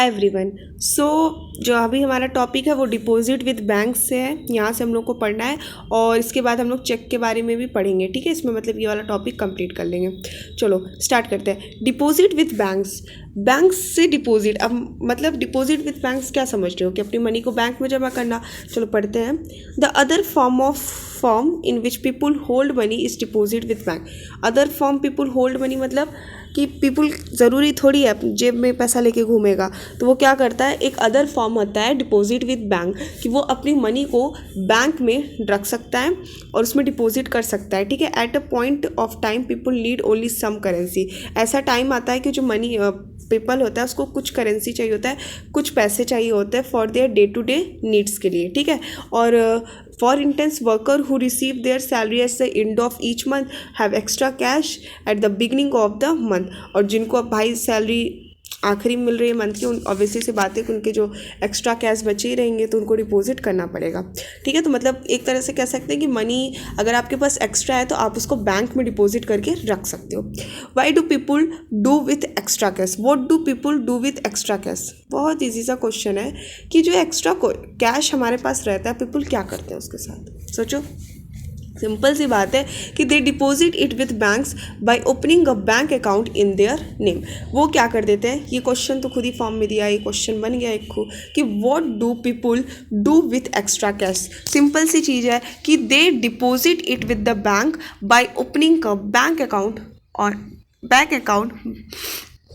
Hi everyone. सो जो अभी हमारा टॉपिक है वो डिपॉजिट विद बैंक से है। यहाँ से हम लोग को पढ़ना है और इसके बाद हम लोग चेक के बारे में भी पढ़ेंगे। ठीक है, इसमें मतलब ये वाला टॉपिक कंप्लीट कर लेंगे। चलो स्टार्ट करते हैं। डिपॉजिट विद बैंक्स, बैंक्स से डिपॉजिट। अब मतलब डिपॉजिट विद बैंक्स क्या समझ रहे हो कि अपनी मनी को बैंक में जमा करना। चलो पढ़ते हैं। The other form in which people hold money is deposit with bank. Other form people hold money मतलब कि पीपुल ज़रूरी थोड़ी है जेब में पैसा लेके घूमेगा, तो वो क्या करता है, एक अदर फॉर्म होता है डिपॉजिट विद बैंक, कि वो अपनी मनी को बैंक में रख सकता है और उसमें डिपॉजिट कर सकता है। ठीक है, at a point of time people need only some currency. ऐसा टाइम आता है कि जो मनी पीपल होता है उसको कुछ करेंसी चाहिए होता है, कुछ पैसे चाहिए होते हैं for their day to day needs के लिए। ठीक है, और for instance worker who receive their salary at the end of each month have extra cash at the beginning of the month. और जिनको अब भाई सैलरी आखिरी में मिल रही है मंथ की, ऑब्वियसली से बात है कि उनके जो एक्स्ट्रा कैश बचे ही रहेंगे तो उनको डिपॉजिट करना पड़ेगा। ठीक है, तो मतलब एक तरह से कह सकते हैं कि मनी अगर आपके पास एक्स्ट्रा है तो आप उसको बैंक में डिपॉजिट करके रख सकते हो। Why do people do with extra cash? What do people do with extra cash? बहुत ईजी सा क्वेश्चन है कि जो एक्स्ट्रा कैश हमारे पास रहता है पीपुल क्या करते हैं उसके साथ। सोचो, सिंपल सी बात है कि they deposit it with banks by opening a bank account in their name. वो क्या कर देते हैं, ये क्वेश्चन तो खुद ही फॉर्म में दिया है, ये क्वेश्चन बन गया एक कि what do people do with extra cash. Simple सी चीज़ है कि they deposit it with the bank by opening a bank account और bank account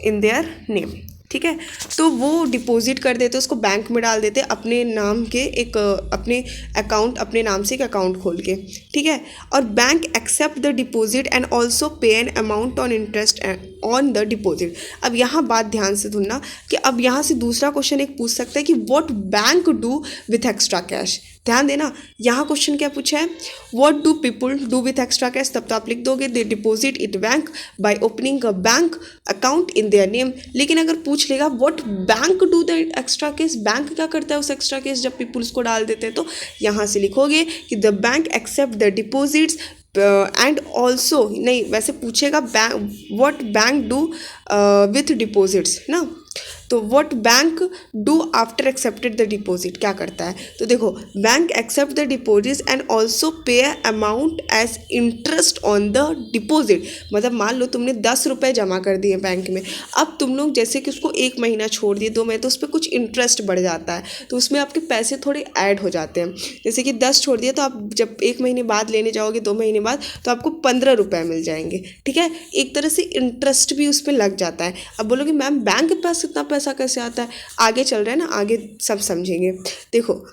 in their name. ठीक है, तो वो डिपॉजिट कर देते, उसको बैंक में डाल देते अपने नाम के एक अपने अकाउंट, अपने नाम से एक अकाउंट खोल के। ठीक है, और bank accept the deposit and also pay an amount on interest on the deposit. अब यहाँ बात ध्यान से सुनना कि अब यहाँ से दूसरा क्वेश्चन एक पूछ सकता है कि what bank do with extra cash. ध्यान देना, यहाँ क्वेश्चन क्या पूछा है, what do people do with extra cash, तब तो आप लिख दोगे they deposit it bank by opening a bank account in their name. लेकिन अगर पूछ लेगा what bank do the extra cash, bank क्या करता है उस एक्स्ट्रा कैश जब पीपुल उसको डाल देते हैं, तो यहाँ से लिखोगे कि the bank accept the deposits and also, नहीं वैसे पूछेगा bank what bank do with deposits ना, तो what bank do after accepted the deposit, क्या करता है। तो देखो, bank accept the deposit and also pay amount as interest on the deposit. मतलब मान लो तुमने 10 रुपये जमा कर दिए बैंक में, अब तुम लोग जैसे कि उसको 1 महीना छोड़ दिए, 2 महीने, तो उस पर कुछ इंटरेस्ट बढ़ जाता है, तो उसमें आपके पैसे थोड़े ऐड हो जाते हैं। जैसे कि 10 छोड़ दिए तो आप जब 1 महीने बाद लेने जाओगे, 2 महीने बाद, तो आपको 15 रुपये मिल जाएंगे। ठीक है, एक तरह से इंटरेस्ट भी उसमें लग जाता है। अब बोलोगे मैम बैंक के पास इतना पैसा कैसे आता है, आगे चल रहा है ना, आगे सब समझेंगे। देखो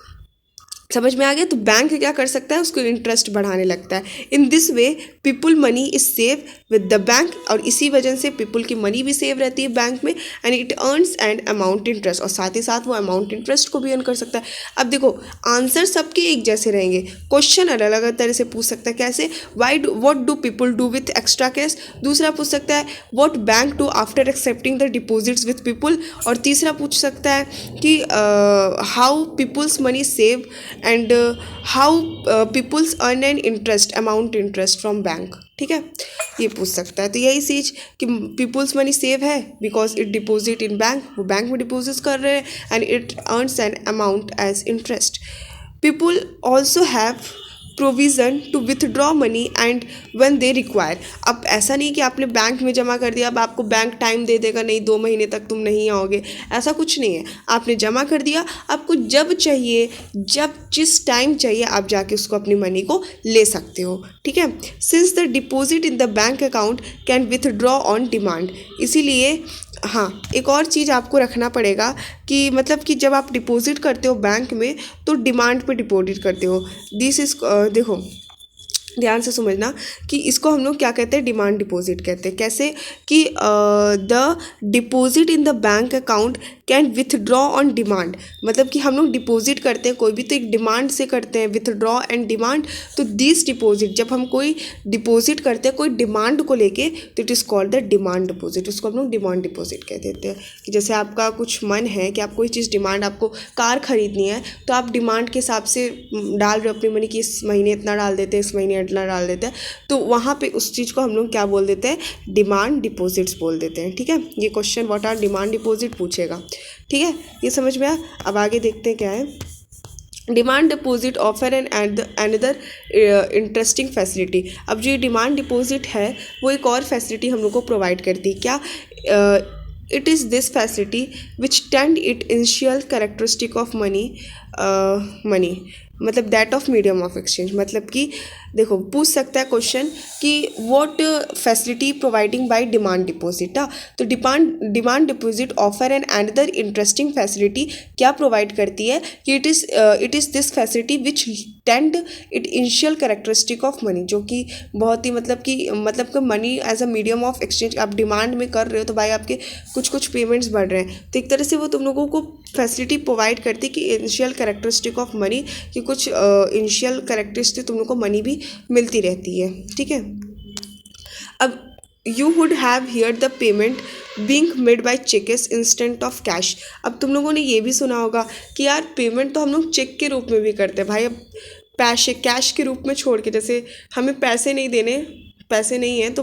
समझ में आ गया, तो बैंक क्या कर सकता है, उसको इंटरेस्ट बढ़ाने लगता है। In this way people money is save with the bank, और इसी वजह से पीपुल की मनी भी सेव रहती है बैंक में, and it earns and amount interest, और साथ ही साथ वो अमाउंट इंटरेस्ट को भी अर्न कर सकता है। अब देखो आंसर सबके एक जैसे रहेंगे, क्वेश्चन अलग अलग तरह से पूछ सकता है। कैसे, what do people do with extra cash. दूसरा पूछ सकता है what bank do after accepting the deposits with people, और तीसरा पूछ सकता है कि how people's money save and how people's earn an interest amount interest from bank. ठीक है, ये पूछ सकता है। तो यही चीज़ कि पीपुल्स मनी सेव है because it deposit in bank, वो बैंक में डिपॉजिट कर रहे हैं, and it earns an amount as interest. People also have provision to withdraw money and when they require. अब ऐसा नहीं कि आपने बैंक में जमा कर दिया, अब आपको बैंक टाइम दे देगा, नहीं 2 महीने तक तुम नहीं आओगे, ऐसा कुछ नहीं है। आपने जमा कर दिया, आपको जब चाहिए, जब जिस टाइम चाहिए आप जाके उसको अपनी मनी को ले सकते हो। ठीक है, since the deposit in the bank account can withdraw on demand. इसीलिए हाँ, एक और चीज़ आपको रखना पड़ेगा कि मतलब कि जब आप डिपॉजिट करते हो बैंक में तो डिमांड पे डिपॉजिट करते हो। दिस इज देखो ध्यान से समझना कि इसको हम लोग क्या कहते हैं, डिमांड डिपॉजिट कहते हैं। कैसे कि the deposit in the bank account can withdraw on demand, मतलब कि हम लोग डिपॉजिट करते हैं कोई भी तो एक डिमांड से करते हैं, विथड्रॉ एंड डिमांड। तो दिस डिपॉजिट, जब हम कोई डिपॉजिट करते हैं कोई डिमांड को लेके, तो it is called the demand deposit, उसको हम लोग डिमांड डिपॉजिट कह देते हैं। कि जैसे आपका कुछ मन है कि आप कोई चीज़ डिमांड, आपको कार खरीदनी है, तो आप डिमांड के हिसाब से डाल रहे हो अपनी मनी कि इस महीने इतना डाल देते हैं, इस महीने इतना डाल देते हैं, तो वहाँ पे उस चीज़ को हम लोग क्या बोल देते हैं, डिमांड डिपॉजिट्स बोल देते हैं। ठीक है, ये question what are demand deposit पूछेगा। ठीक है, ये समझ में आया। अब आगे देखते हैं क्या है। Demand deposit offer and another interesting facility. अब जो ये डिमांड डिपॉजिट है वो एक और फैसिलिटी हम लोग को प्रोवाइड करती है। क्या? It is this facility which tend it initial characteristic of money मतलब that of medium of exchange. मतलब कि देखो पूछ सकता है क्वेश्चन कि what facility providing by demand deposit. तो demand deposit offer and another interesting facility क्या प्रोवाइड करती है कि it is this facility which tend it initial characteristic of money, जो कि बहुत ही मतलब कि money as a medium of exchange आप डिमांड में कर रहे हो तो भाई आपके कुछ पेमेंट्स बढ़ रहे हैं, तो एक तरह से वो तुम लोगों को फैसिलिटी प्रोवाइड करती है कि इनिशियल कैरेक्टरिस्टिक ऑफ मनी, कि कुछ इनिशियल कैरेक्टरिस्टिक तुम लोग को मनी भी मिलती रहती है। ठीक है, अब you would have hear the payment being made by cheques instant of cash. अब तुम लोगों ने ये भी सुना होगा कि यार पेमेंट तो हम लोग चेक के रूप में भी करते हैं भाई। अब पैसे कैश के रूप में छोड़ के, जैसे हमें पैसे नहीं देने, पैसे नहीं है तो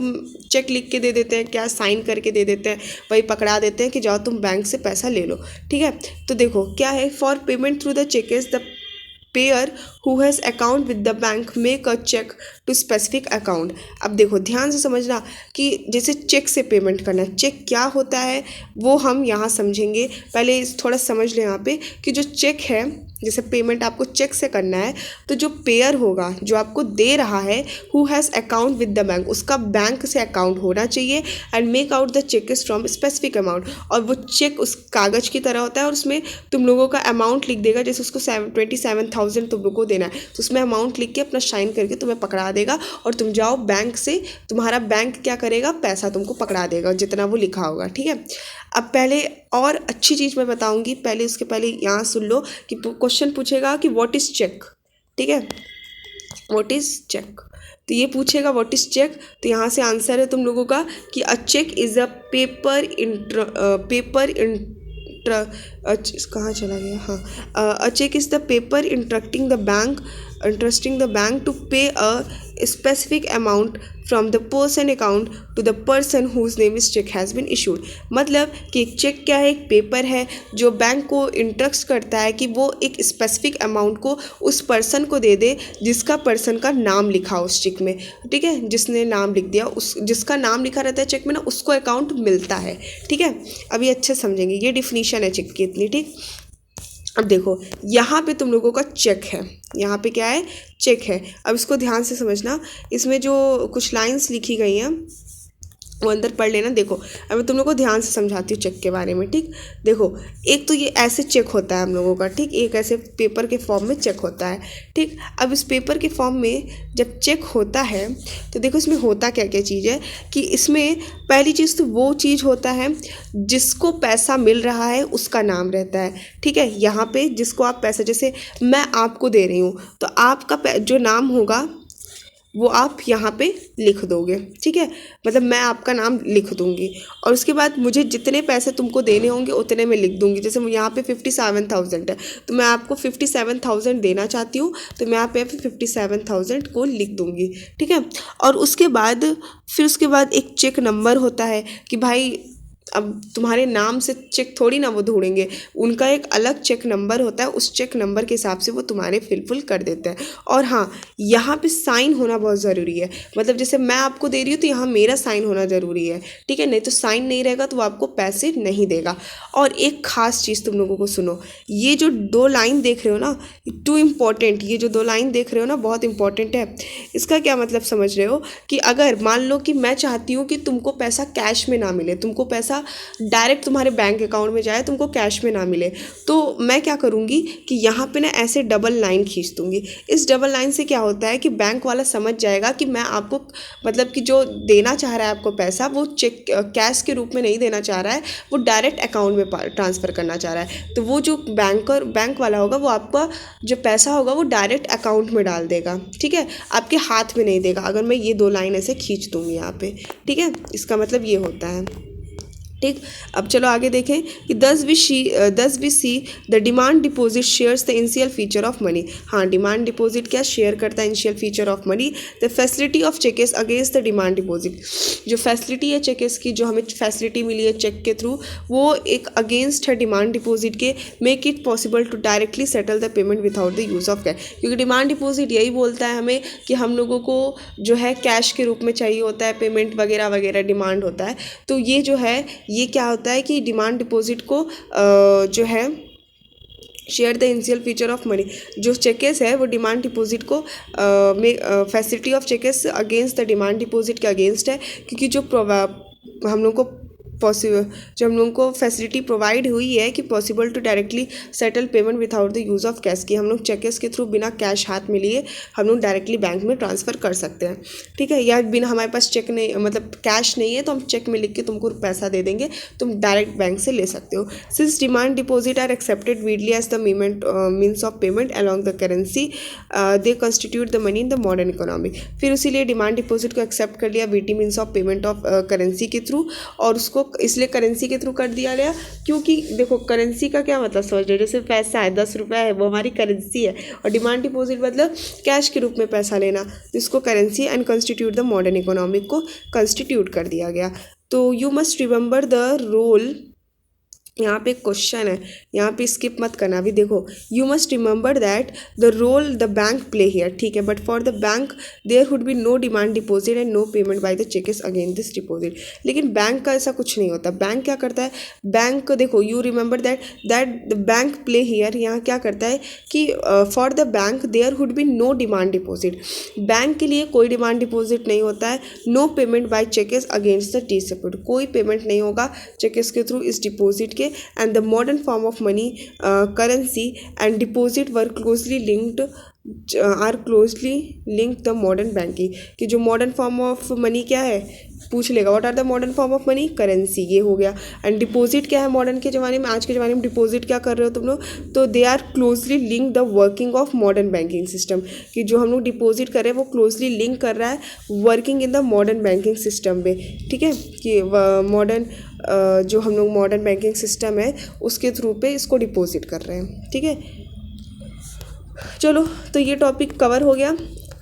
चेक लिख के दे देते हैं, क्या साइन करके दे देते हैं, वही पकड़ा देते हैं कि जाओ तुम बैंक से पैसा ले लो। ठीक है, तो देखो क्या है, for payment through the cheque is the payer who has account with the bank make a cheque to specific account. अब देखो ध्यान से समझना कि जैसे चेक से पेमेंट करना, चेक क्या होता है वो हम यहाँ समझेंगे। पहले थोड़ा समझ लें यहाँ पे कि जो चेक है, जैसे पेमेंट आपको चेक से करना है तो जो पेयर होगा जो आपको दे रहा है who has account with the bank, उसका बैंक से अकाउंट होना चाहिए and make out the cheque is from specific amount. और वो चेक उस कागज़ की तरह होता है और उसमें तुम लोगों का अमाउंट लिख देगा, जैसे उसको 27,000 तुम लोग को देना है तो उसमें अमाउंट लिख के अपना साइन करके तुम्हें पकड़ा देगा और तुम जाओ बैंक से, तुम्हारा बैंक क्या करेगा, पैसा तुमको पकड़ा देगा जितना वो लिखा होगा। ठीक है, अब पहले और अच्छी चीज़ मैं बताऊंगी, पहले उसके पहले यहाँ सुन लो कि क्वेश्चन पूछेगा कि व्हाट इज़ चेक। ठीक है, व्हाट इज़ चेक, तो ये पूछेगा व्हाट इज़ चेक, तो यहाँ से आंसर है तुम लोगों का कि अ चेक इज़ अ कहाँ चला गया, हाँ, a cheque is the paper interesting the bank to pay a specific amount from the person account to the person whose name is cheque has been issued. मतलब कि एक चेक क्या है, एक पेपर है जो बैंक को इंट्रस्ट करता है कि वो एक स्पेसिफिक अमाउंट को उस पर्सन को दे दे जिसका पर्सन का नाम लिखा उस चेक में। ठीक है, जिसने नाम लिख दिया, उस जिसका नाम लिखा रहता है चेक में ना, उसको अकाउंट मिलता है। ठीक है, अभी अच्छे समझेंगे, ये डिफिनीशन है चेक की इतनी। ठीक, अब देखो यहाँ पे तुम लोगों का चेक है, यहाँ पे क्या है, चेक है। अब इसको ध्यान से समझना, इसमें जो कुछ लाइंस लिखी गई हैं वो अंदर पढ़ लेना। देखो अब मैं तुम लोग को ध्यान से समझाती हूँ चेक के बारे में। ठीक, देखो एक तो ये ऐसे चेक होता है हम लोगों का, ठीक, एक ऐसे पेपर के फॉर्म में चेक होता है। ठीक, अब इस पेपर के फॉर्म में जब चेक होता है तो देखो इसमें होता क्या क्या चीज़ है कि इसमें पहली चीज़ तो वो चीज़ होता है जिसको पैसा मिल रहा है उसका नाम रहता है। ठीक है, यहाँ पे जिसको आप पैसा, जैसे मैं आपको दे रही हूँ तो आपका जो नाम होगा वो आप यहाँ पे लिख दोगे। ठीक है, मतलब मैं आपका नाम लिख दूँगी और उसके बाद मुझे जितने पैसे तुमको देने होंगे उतने मैं लिख दूँगी। जैसे यहाँ पे 57,000 है तो मैं आपको 57,000 देना चाहती हूँ तो मैं यहाँ पे 57,000 को लिख दूँगी। ठीक है, और उसके बाद फिर उसके बाद एक चेक नंबर होता है कि भाई अब तुम्हारे नाम से चेक थोड़ी ना वो ढूंढेंगे, उनका एक अलग चेक नंबर होता है, उस चेक नंबर के हिसाब से वो तुम्हारे फिलफिल कर देते हैं। और हाँ, यहाँ पे साइन होना बहुत ज़रूरी है, मतलब जैसे मैं आपको दे रही हूँ तो यहाँ मेरा साइन होना ज़रूरी है। ठीक है, नहीं तो साइन नहीं रहेगा तो वो आपको पैसे नहीं देगा। और एक ख़ास चीज़ तुम लोगों को सुनो, ये जो दो लाइन देख रहे हो ना, टू इम्पॉर्टेंट, ये जो दो लाइन देख रहे हो ना बहुत इंपॉर्टेंट है। इसका क्या मतलब समझ रहे हो कि अगर मान लो कि मैं चाहती हूँ कि तुमको पैसा कैश में ना मिले, तुमको पैसा डायरेक्ट तुम्हारे बैंक अकाउंट में जाए, तुमको कैश में ना मिले, तो मैं क्या करूँगी कि यहाँ पे ना ऐसे डबल लाइन खींच दूँगी। इस डबल लाइन से क्या होता है कि बैंक वाला समझ जाएगा कि मैं आपको मतलब कि जो देना चाह रहा है आपको पैसा, वो चेक कैश के रूप में नहीं देना चाह रहा है, वो डायरेक्ट अकाउंट में ट्रांसफ़र करना चाह रहा है। तो वो जो बैंक वाला होगा वो आपका जो पैसा होगा वो डायरेक्ट अकाउंट में डाल देगा। ठीक है, आपके हाथ में नहीं देगा अगर मैं ये दो लाइन ऐसे खींच दूँगी यहाँ पे। ठीक है, इसका मतलब ये होता है। ठीक। अब चलो आगे देखें कि thus we see the demand deposit shares the initial feature of money. हाँ, डिमांड डिपॉजिट क्या शेयर करता है initial feature of money, the facility of cheques against the demand deposit. जो फैसिलिटी है चेकेस की, जो हमें फैसिलिटी मिली है चेक के थ्रू, वो एक अगेंस्ट है डिमांड डिपॉजिट के, make it possible to directly settle the payment without the use of cash. क्योंकि डिमांड डिपॉजिट यही बोलता है हमें कि हम लोगों को जो है कैश के रूप में चाहिए होता है, पेमेंट वगैरह वगैरह डिमांड होता है। तो ये जो है ये क्या होता है कि डिमांड डिपॉजिट को जो है share the initial feature of money, जो चेकेस है वो डिमांड डिपॉजिट को facility of cheques against the demand deposit के अगेंस्ट है। क्योंकि जो हम लोग को जो हम लोगों को फैसिलिटी प्रोवाइड हुई है कि possible to directly settle payment without the use of cash, की हम लोग चेकेस के थ्रू बिना कैश हाथ में लिए हम लोग डायरेक्टली बैंक में ट्रांसफ़र कर सकते हैं। ठीक है, या बिना हमारे पास चेक नहीं, मतलब कैश नहीं है तो हम चेक में लिख के तुमको पैसा दे देंगे, तुम डायरेक्ट बैंक से ले सकते हो। Since demand deposit are accepted widely as the means of payment along the currency, they constitute the money in the modern economy. फिर इसीलिए डिमांड डिपॉजिट को एक्सेप्ट कर लिया वीटी means of payment of currency के थ्रू, और उसको इसलिए करेंसी के थ्रू कर दिया गया क्योंकि देखो करेंसी का क्या मतलब समझ लो, जैसे पैसा है 10 रुपये है वो हमारी करेंसी है, और डिमांड डिपॉजिट मतलब कैश के रूप में पैसा लेना, जिसको currency and constitute the modern economic को कंस्टिट्यूट कर दिया गया। तो you must remember the role, यहाँ पे क्वेश्चन है, यहाँ पे स्किप मत करना। अभी देखो, you must remember that the role the bank play here, ठीक है, but for the bank there would be no demand deposit and no payment by the cheques against this deposit. लेकिन बैंक का ऐसा कुछ नहीं होता। बैंक क्या करता है, बैंक देखो you remember that the bank play here, यहाँ क्या करता है कि for the bank there would be no demand deposit, bank के लिए कोई डिमांड डिपॉजिट नहीं होता है। No payment by cheques against the deposit, कोई पेमेंट नहीं होगा चेकेस के थ्रू इस डिपॉजिट के। And the modern form of money, currency and deposit were closely linked, are closely linked the modern banking। कि जो modern form of money क्या है पूछ लेगा, what are the modern form of money, currency, ये हो गया। एंड डिपॉजिट क्या है मॉडर्न के ज़माने में, आज के ज़माने में डिपॉजिट क्या कर रहे हो तुम लोग, तो they are closely link the working of modern banking system, कि जो हम लोग डिपॉजिट कर रहे हैं वो क्लोजली लिंक कर रहा है working in the modern banking system में। ठीक है, कि मॉडर्न जो हम लोग मॉडर्न बैंकिंग सिस्टम है उसके थ्रू पे इसको डिपॉजिट कर रहे हैं। ठीक है, चलो तो ये टॉपिक कवर हो गया।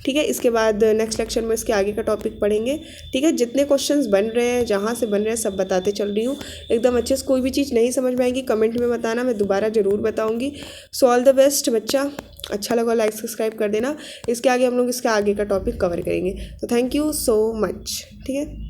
ठीक है, इसके बाद नेक्स्ट लेक्चर में इसके आगे का टॉपिक पढ़ेंगे। ठीक है, जितने क्वेश्चंस बन रहे हैं जहाँ से बन रहे हैं सब बताते चल रही हूँ एकदम अच्छे से। कोई भी चीज़ नहीं समझ में आएगी कमेंट में बताना, मैं दोबारा ज़रूर बताऊँगी। सो ऑल द बेस्ट बच्चा, अच्छा लगा लाइक सब्सक्राइब कर देना। इसके आगे हम लोग इसके आगे का टॉपिक कवर करेंगे। तो थैंक यू सो मच। ठीक है।